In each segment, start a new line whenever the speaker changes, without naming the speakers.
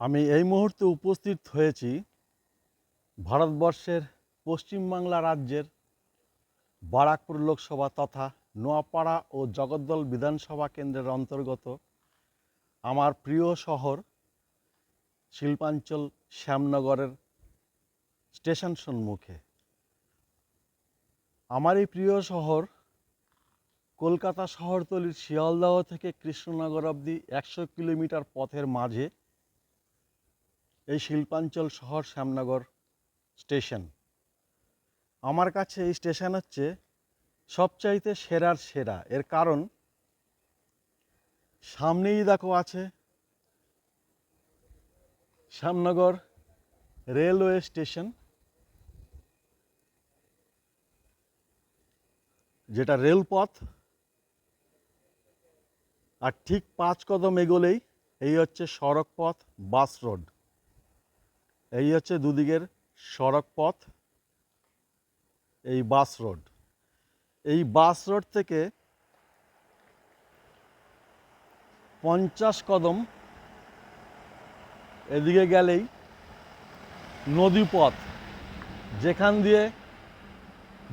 আমি এই মুহূর্তে উপস্থিত হয়েছি ভারতবর্ষের পশ্চিমবাংলা রাজ্যের বারাকপুর লোকসভা তথা নোয়াপাড়া ও জগদ্দল বিধানসভা কেন্দ্রের অন্তর্গত আমার প্রিয় শহর শিল্পাঞ্চল শ্যামনগরের স্টেশন সম্মুখে। আমার এই প্রিয় শহর কলকাতা শহরতলির শিয়ালদহ থেকে কৃষ্ণনগর অবধি 100 কিলোমিটার পথের মাঝে এই শিল্পাঞ্চল শহর শ্যামনগর স্টেশন। আমার কাছে এই স্টেশন হচ্ছে সবচাইতে সেরার সেরা। এর কারণ সামনেই দেখো আছে শ্যামনগর রেলওয়ে স্টেশন, যেটা রেলপথ, আর ঠিক 5 কদম এগোলেই এই হচ্ছে সড়ক পথ, বাস রোড। এই হচ্ছে দুদিকের সড়ক পথ, এই বাস রোড। এই বাস রোড থেকে 50 কদম এদিকে গেলেই নদী পথ, যেখান দিয়ে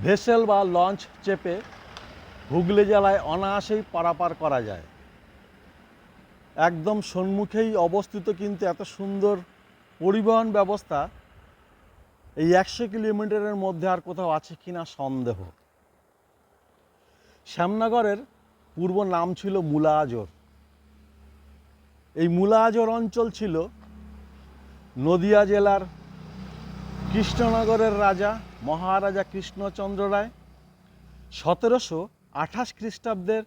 ভেসেল বা লঞ্চ চেপে হুগলি জেলায় অনায়াসেই পারাপার করা যায়। একদম সম্মুখেই অবস্থিত, কিন্তু এত সুন্দর পরিবহন ব্যবস্থা এই 100 কিলোমিটারের মধ্যে আর কোথাও আছে কিনা সন্দেহ। শ্যামনগরের পূর্ব নাম ছিল মুলাআজর। এই মুলাআজর অঞ্চল ছিল নদিয়া জেলার কৃষ্ণনগরের রাজা মহারাজা কৃষ্ণচন্দ্র রায় 1728 খ্রিস্টাব্দের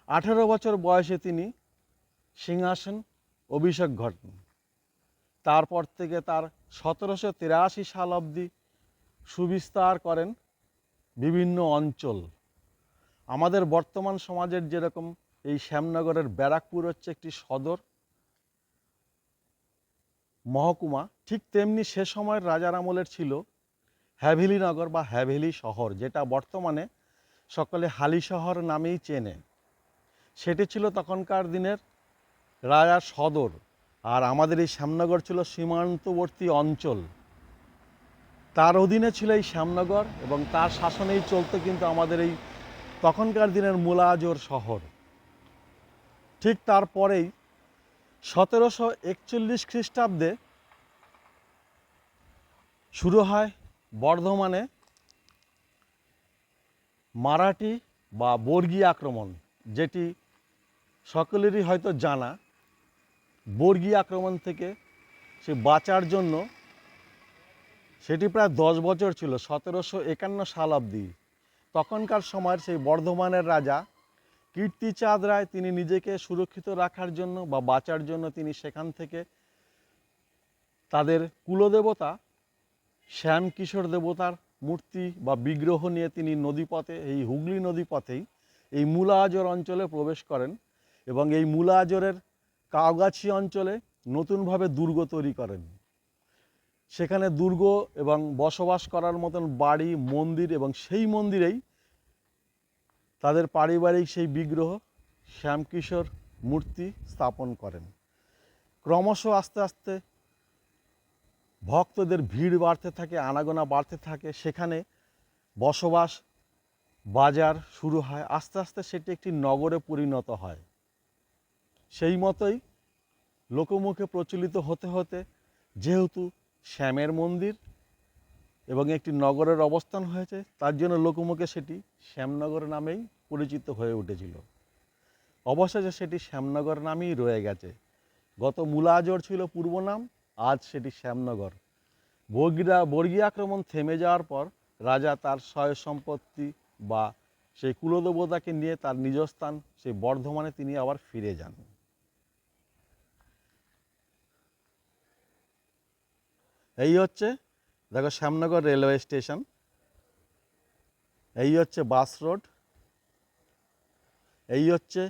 18 বছর বয়সে তিনি সিংহাসন অভিষেক ঘটেন। তারপর থেকে তার 1783 সাল অবধি সুবিস্তার করেন বিভিন্ন অঞ্চল। আমাদের বর্তমান সমাজের যেরকম এই শ্যামনগরের ব্যারাকপুর হচ্ছে একটি সদর মহকুমা, ঠিক তেমনি সে সময়ের রাজার আমলের ছিল হ্যাভেলিনগর বা হ্যাভেলি শহর, যেটা বর্তমানে সকলে হালি শহর নামেই চেনে। সেটি ছিল তখনকার দিনের রাজার সদর। আর আমাদের এই শ্যামনগর ছিল সীমান্তবর্তী অঞ্চল, তার অধীনে ছিল এই শ্যামনগর, এবং তার শাসনেই চলতো কিন্তু আমাদের এই তখনকার দিনের মুলাআজর শহর। ঠিক তারপরেই 1741 খ্রিস্টাব্দে শুরু হয় বর্ধমানে মারাঠি বা বর্গী আক্রমণ, যেটি সকলেরই হয়তো জানা। বর্গী আক্রমণ থেকে সে বাঁচার জন্য সেটি প্রায় 10 বছর ছিল, 1751 সাল অবধি। তখনকার সময়ের সেই বর্ধমানের রাজা কীর্তিচাঁদ রায় তিনি নিজেকে সুরক্ষিত রাখার জন্য বা বাঁচার জন্য তিনি সেখান থেকে তাদের কুলদেবতা শ্যামকিশোর দেবতার মূর্তি বা বিগ্রহ নিয়ে তিনি নদীপথে, এই হুগলি নদীপথেই এই মুলাআজর অঞ্চলে প্রবেশ করেন, এবং এই মুলাআজরের কাউগাছি অঞ্চলে নতুনভাবে দুর্গ তৈরি করেন। সেখানে দুর্গ এবং বসবাস করার মতন বাড়ি, মন্দির, এবং সেই মন্দিরেই তাদের পারিবারিক সেই বিগ্রহ শ্যামকিশোর মূর্তি স্থাপন করেন। ক্রমশ আস্তে আস্তে ভক্তদের ভিড় বাড়তে থাকে, আনাগোনা বাড়তে থাকে, সেখানে বসবাস, বাজার শুরু হয়। আস্তে আস্তে সেটি একটি নগরে পরিণত হয়। সেই মতোই লোকমুখে প্রচলিত হতে হতে, যেহেতু শ্যামের মন্দির এবং একটি নগরের অবস্থান হয়েছে, তার জন্য লোকমুখে সেটি শ্যামনগর নামেই পরিচিত হয়ে উঠেছিল। অবশেষে সেটি শ্যামনগর নামেই রয়ে গেছে। গত মুলাআজর ছিল পূর্ব নাম, আজ সেটি শ্যামনগর। বর্গী আক্রমণ থেমে যাওয়ার পর রাজা তার সয় সম্পত্তি বা সেই কুলদেবতাকে নিয়ে তার নিজস্থান সেই বর্ধমানে তিনি আবার ফিরে যান। এই হচ্ছে দেখো শ্যামনগর রেলওয়ে স্টেশন, এই হচ্ছে বাস রোড, এই হচ্ছে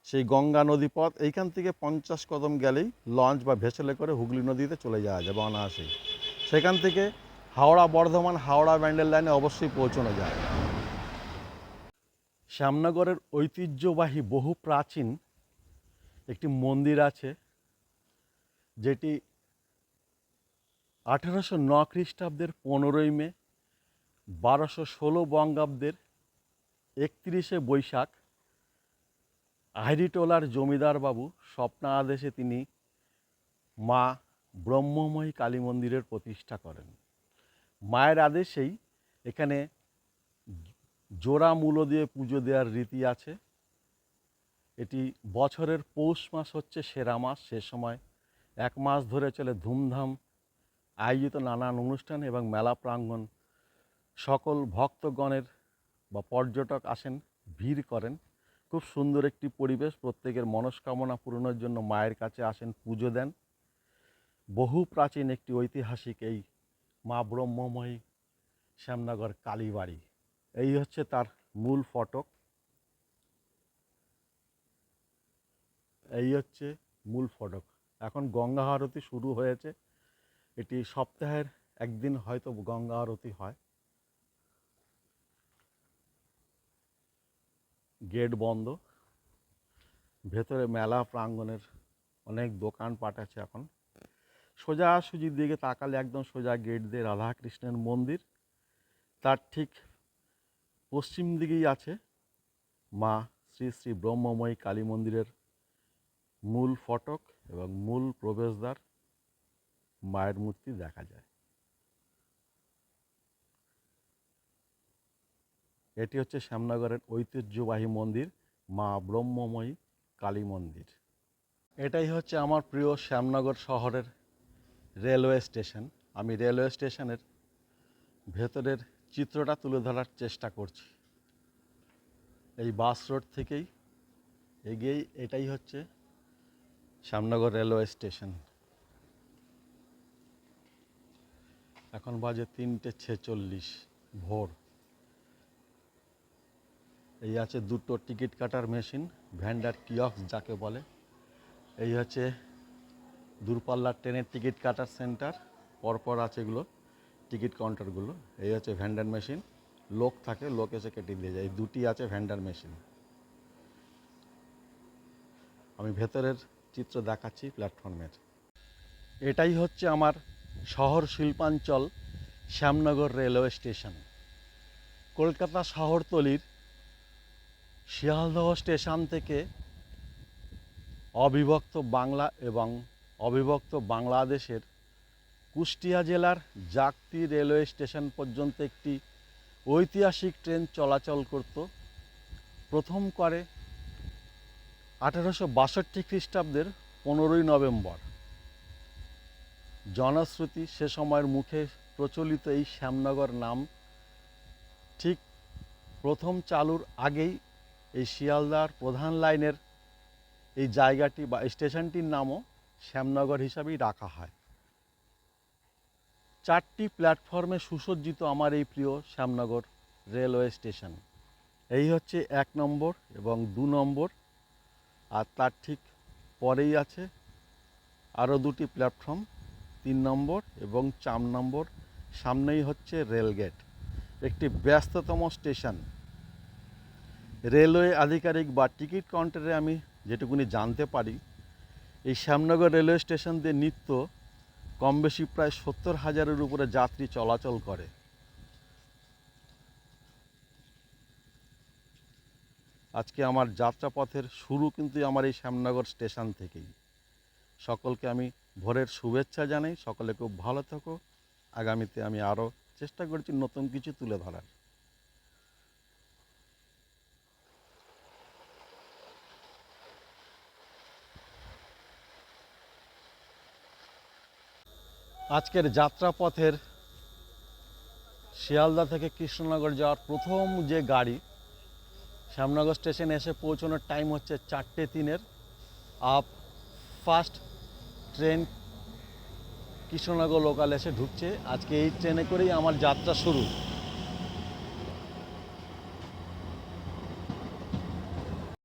সেই গঙ্গা নদী পথ। এইখান থেকে 50 কদম গেলেই লঞ্চ বা ভেসেলে করে হুগলি নদীতে চলে যাওয়া যাবে অনায়াসেই। সেখান থেকে হাওড়া বর্ধমান, হাওড়া ব্যান্ডেল লাইনে অবশ্যই পৌঁছানো যায়। শ্যামনগরের ঐতিহ্যবাহী বহু প্রাচীন একটি মন্দির আছে, যেটি 1809 খ্রিস্টাব্দের 15ই মে, 1216 বঙ্গাব্দের 31শে বৈশাখ আহিরিটোলার জমিদার বাবু স্বপ্না আদেশে তিনি মা ব্রহ্মময়ী কালী মন্দিরের প্রতিষ্ঠা করেন। মায়ের আদেশেই এখানে জোড়া মূলো দিয়ে পুজো দেওয়ার রীতি আছে। এটি বছরের পৌষ মাস হচ্ছে সেরা মাস। সে সময় 1 মাস ধরে চলে ধুমধাম আয়োজিত নানান অনুষ্ঠান এবং মেলা প্রাঙ্গণ। সকল ভক্তগণের বা পর্যটক আসেন, ভিড় করেন। খুব সুন্দর একটি পরিবেশ। প্রত্যেকের মনস্কামনা পূরণের জন্য মায়ের কাছে আসেন, পুজো দেন। বহু প্রাচীন একটি ঐতিহাসিক এই মা ব্রহ্মময়ী শ্যামনগর কালীবাড়ি। এই হচ্ছে তার মূল ফটক। এই হচ্ছে মূল ফটক। এখন গঙ্গা আরতি শুরু হয়েছে। এটি সপ্তাহের একদিন হয়তো গঙ্গা আরতি হয়। গেট বন্ধ। ভেতরে মেলা প্রাঙ্গণের অনেক দোকানপাট আছে। এখন সোজাসুজির দিকে তাকালে একদম সোজা গেট দিয়ে রাধাকৃষ্ণের মন্দির। তার ঠিক পশ্চিম দিকেই আছে মা শ্রী শ্রী ব্রহ্মময়ী কালী মন্দিরের মূল ফটক এবং মূল প্রবেশদ্বার। মায়ের মূর্তি দেখা যায়। এটি হচ্ছে শ্যামনগরের ঐতিহ্যবাহী মন্দির মা ব্রহ্মময়ী কালী মন্দির। এটাই হচ্ছে আমার প্রিয় শ্যামনগর শহরের রেলওয়ে স্টেশন। আমি রেলওয়ে স্টেশনের ভেতরের চিত্রটা তুলে ধরার চেষ্টা করছি। এই বাস রোড থেকেই এগিয়েই এটাই হচ্ছে শ্যামনগর রেলওয়ে স্টেশন। এখন বাজে 3:46 ভোর। এই আছে দুটো টিকিট কাটার মেশিন, ভ্যান্ডার কিয়স্ক যাকে বলে। এই হচ্ছে দূরপাল্লার ট্রেনের টিকিট কাটার সেন্টার। পরপর আছে এগুলো টিকিট কাউন্টারগুলো। এই হচ্ছে ভ্যান্ডার মেশিন, লোক থাকে, লোক এসে কেটে দিয়ে যায়। এই দুটি আছে ভ্যান্ডার মেশিন। আমি ভেতরের চিত্র দেখাচ্ছি প্ল্যাটফর্মের। এটাই হচ্ছে আমার শহর শিল্পাঞ্চল শ্যামনগর রেলওয়ে স্টেশন। কলকাতা শহরতলির শিয়ালদহ স্টেশন থেকে অবিভক্ত বাংলা এবং অবিভক্ত বাংলাদেশের কুষ্টিয়া জেলার জাগতি রেলওয়ে স্টেশন পর্যন্ত একটি ঐতিহাসিক ট্রেন চলাচল করত। প্রথম করে 1862 খ্রিস্টাব্দের 15ই নভেম্বর। জনশ্রুতি সে সময়ের মুখে প্রচলিত এই শ্যামনগর নাম ঠিক প্রথম চালুর আগেই এই শিয়ালদার প্রধান লাইনের এই জায়গাটি বা স্টেশনটির নামও শ্যামনগর হিসাবেই রাখা হয়। 4টি প্ল্যাটফর্মে সুসজ্জিত আমার এই প্রিয় শ্যামনগর রেলওয়ে স্টেশন। এই হচ্ছে 1 নম্বর এবং 2 নম্বর। আর তার ঠিক পরেই আছে আরও 2টি প্ল্যাটফর্ম, 3 নম্বর এবং 4 নম্বর। সামনেই হচ্ছে রেলগেট, একটি ব্যস্ততম স্টেশন। রেলওয়ে আধিকারিক বা টিকিট কাউন্টারে আমি যেটুকুনি জানতে পারি, এই শ্যামনগর রেলওয়ে স্টেশন দিয়ে নিত্য কম বেশি প্রায় 70,000-এর উপরে যাত্রী চলাচল করে। আজকে আমার যাত্রাপথের শুরু কিন্তু আমার এই শ্যামনগর স্টেশন থেকেই। সকলকে আমি ভোরের শুভেচ্ছা জানাই। সকলে খুব ভালো থাকো। আগামীতে আমি আরও চেষ্টা করছি নতুন কিছু তুলে ধরার। আজকের যাত্রাপথের শিয়ালদা থেকে কৃষ্ণনগর যাওয়ার প্রথম যে গাড়ি, শ্যামনগর স্টেশনে এসে পৌঁছানোর টাইম হচ্ছে 4:03। Up first train Krishnanagar local এসে ঢুকছে। আজকে এই ট্রেনে করেই আমার যাত্রা শুরু।